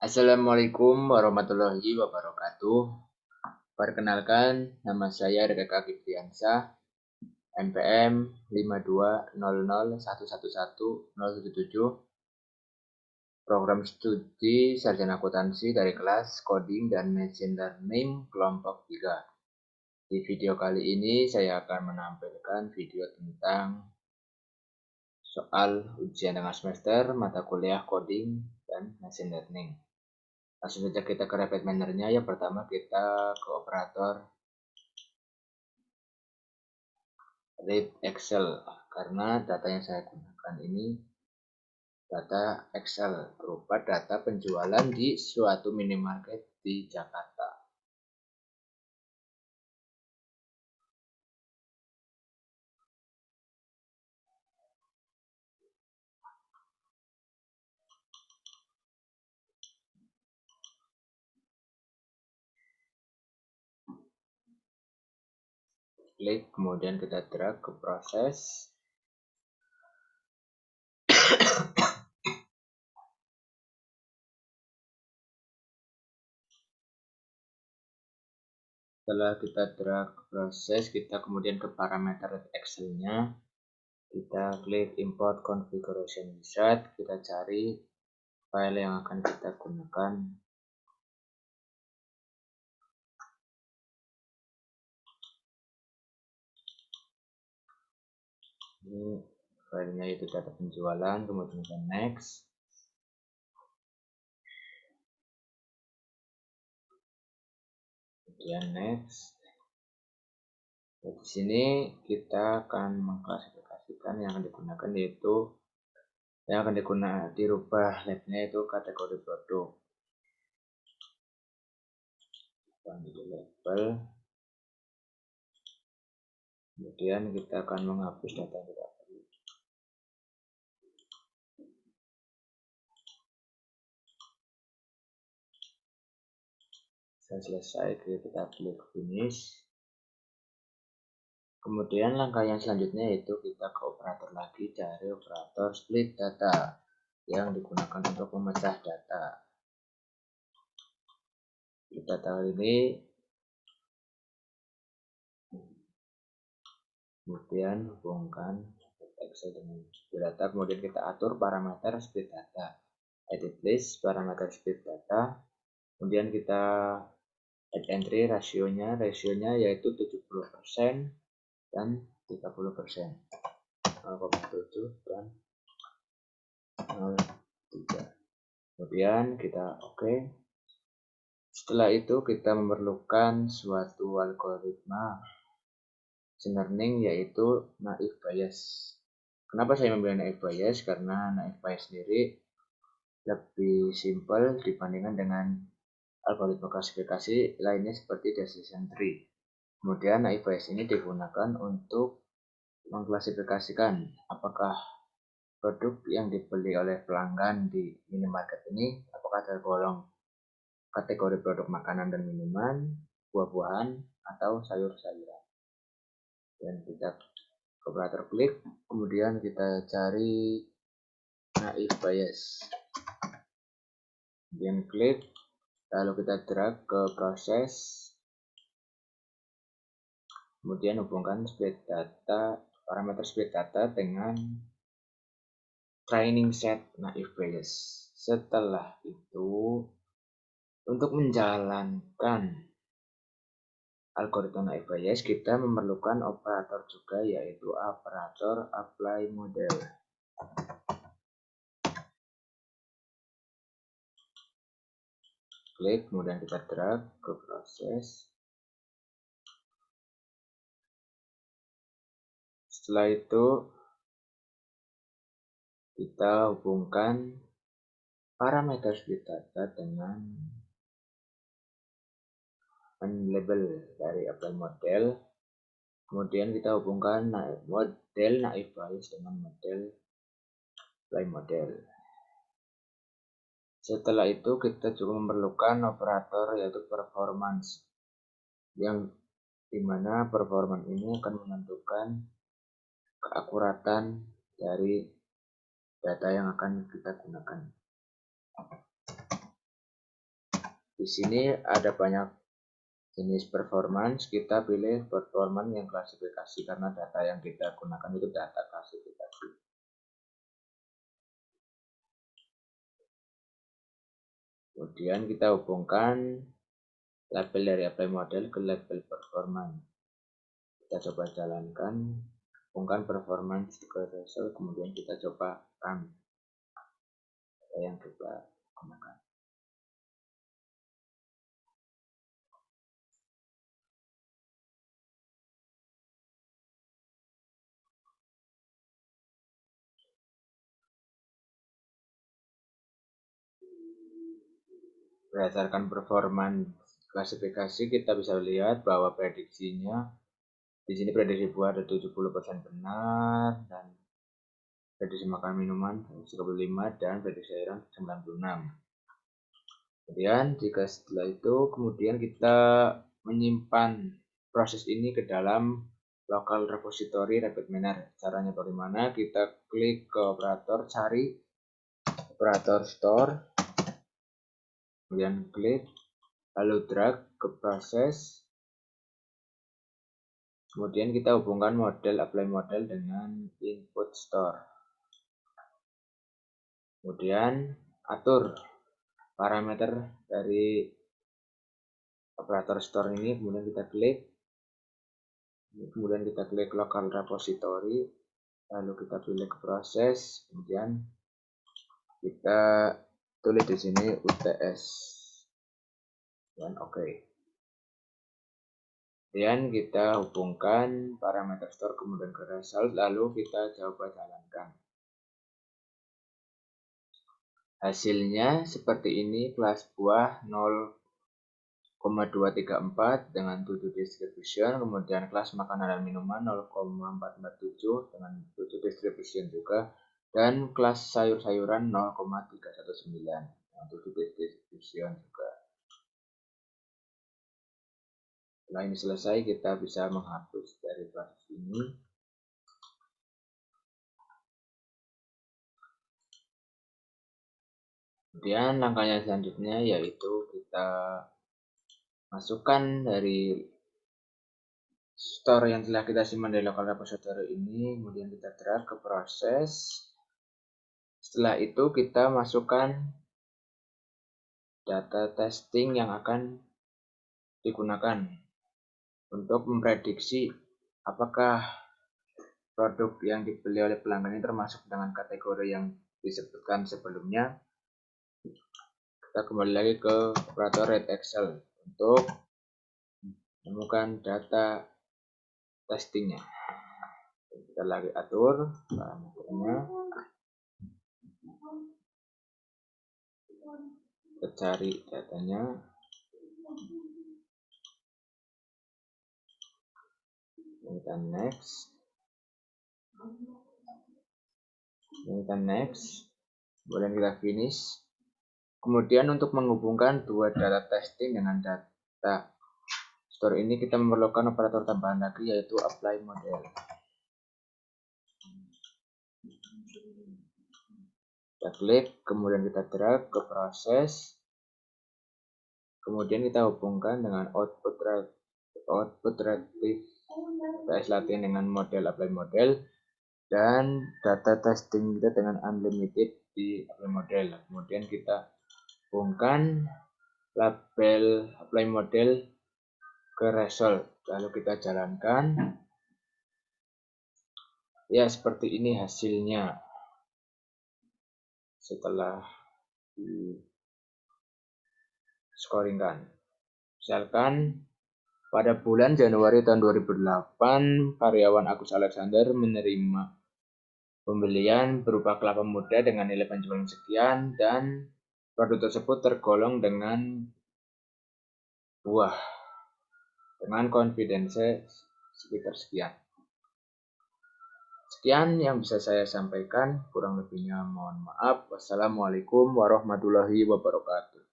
Assalamualaikum warahmatullahi wabarakatuh. Perkenalkan, nama saya Reka Gifriansah, NPM 5200111077, program studi sarjana akuntansi dari kelas Coding dan Machine Learning kelompok 3. Di video kali ini saya akan menampilkan video tentang soal ujian tengah semester mata kuliah Coding dan Machine Learning. Langsung saja kita ke rapid manner-nya. Yang pertama kita ke operator read Excel, karena data yang saya gunakan ini data Excel berupa data penjualan di suatu minimarket di Jakarta. Klik, kemudian kita drag ke proses. Setelah kita drag ke proses, kita kemudian ke parameter Excel-nya. Kita klik import configuration wizard, kita cari file yang akan kita gunakan. Ini filenya itu data penjualan, kemudian kita next. Kemudian next. Di sini kita akan mengklasifikasikan yang akan digunakan, yaitu yang akan dirubah labelnya itu kategori produk. Panggil label. Kemudian kita akan menghapus data yang tidak perlu. Setelah selesai, kita klik finish. Kemudian langkah yang selanjutnya yaitu kita ke operator lagi, cari operator split data yang digunakan untuk memecah data. Di data ini kemudian hubungkan Excel dengan data, kemudian kita atur parameter split data, edit list parameter split data, kemudian kita add entry rasionya yaitu 70% dan 30%, 0,7 dan 0,3. Kemudian kita oke. Setelah itu kita memerlukan suatu algoritma machine learning, yaitu naive Bayes. Kenapa saya memilih naive Bayes? Karena naive Bayes sendiri lebih simpel dibandingkan dengan algoritma klasifikasi lainnya seperti decision tree. Kemudian naive Bayes ini digunakan untuk mengklasifikasikan apakah produk yang dibeli oleh pelanggan di minimarket ini apakah tergolong kategori produk makanan dan minuman, buah-buahan, atau sayur-sayuran. Dan kita ke operator klik, kemudian kita cari naive Bayes. Kemudian klik, lalu kita drag ke proses, kemudian hubungkan split data, parameter split data dengan training set naive Bayes. Setelah itu, untuk menjalankan algoritma naive Bayes, kita memerlukan operator juga, yaitu operator apply model. Klik, kemudian kita drag ke proses. Setelah itu kita hubungkan parameter split data dengan label dari apply model. Kemudian kita hubungkan model naive Bayes dengan model apply model. Setelah itu kita juga memerlukan operator yaitu performance, yang dimana performance ini akan menentukan keakuratan dari data yang akan kita gunakan. Di sini ada banyak jenis performance, kita pilih performance yang klasifikasi karena data yang kita gunakan itu data klasifikasi. Kemudian kita hubungkan label dari apply model ke label performance. Kita coba jalankan, hubungkan performance ke result, kemudian kita coba run yang kita gunakan. Berdasarkan performance klasifikasi kita bisa lihat bahwa prediksinya di sini prediksi buah ada 70% benar dan prediksi makan minuman 35 dan prediksi airan 96. Kemudian jika setelah itu kemudian kita menyimpan proses ini ke dalam local repository rapid manner. Caranya bagaimana? Kita klik ke operator, cari operator store, kemudian klik, lalu drag ke proses, kemudian kita hubungkan model apply model dengan input store. Kemudian atur parameter dari operator store ini, kemudian kita klik, local repository, lalu kita pilih ke proses, kemudian kita tulis di sini UTS dan oke. Kemudian kita hubungkan parameter store kemudian ke result, lalu kita coba jalankan. Hasilnya seperti ini, kelas buah 0,234 dengan 7 distribution, kemudian kelas makanan dan minuman 0,447 dengan 7 distribution juga, dan kelas sayur-sayuran 0,319 dengan 7 distribution juga. Setelah ini selesai, kita bisa menghapus dari proses ini. Kemudian langkahnya selanjutnya yaitu kita masukkan dari store yang telah kita simpan di local repository ini, kemudian kita drag ke proses. Setelah itu kita masukkan data testing yang akan digunakan untuk memprediksi apakah produk yang dibeli oleh pelanggan ini termasuk dengan kategori yang disebutkan sebelumnya. Kita kembali lagi ke operator Red Excel untuk menemukan data testingnya. Kita lagi atur parameternya, kita cari datanya, kita next, kemudian kita finish. Kemudian untuk menghubungkan dua data testing dengan data store ini kita memerlukan operator tambahan lagi yaitu apply model. Kita klik, kemudian kita drag ke proses, kemudian kita hubungkan dengan output relative TS Latin dengan model apply model, dan data testing kita dengan unlimited di apply model. Kemudian kita hubungkan label apply model ke result, lalu kita jalankan. Ya, seperti ini hasilnya setelah di scoringkan. Misalkan pada bulan Januari tahun 2008 karyawan Agus Alexander menerima pembelian berupa kelapa muda dengan nilai penjualan sekian dan produk tersebut tergolong dengan buah dengan confidence sekitar sekian. Sekian yang bisa saya sampaikan, kurang lebihnya mohon maaf. Wassalamualaikum warahmatullahi wabarakatuh.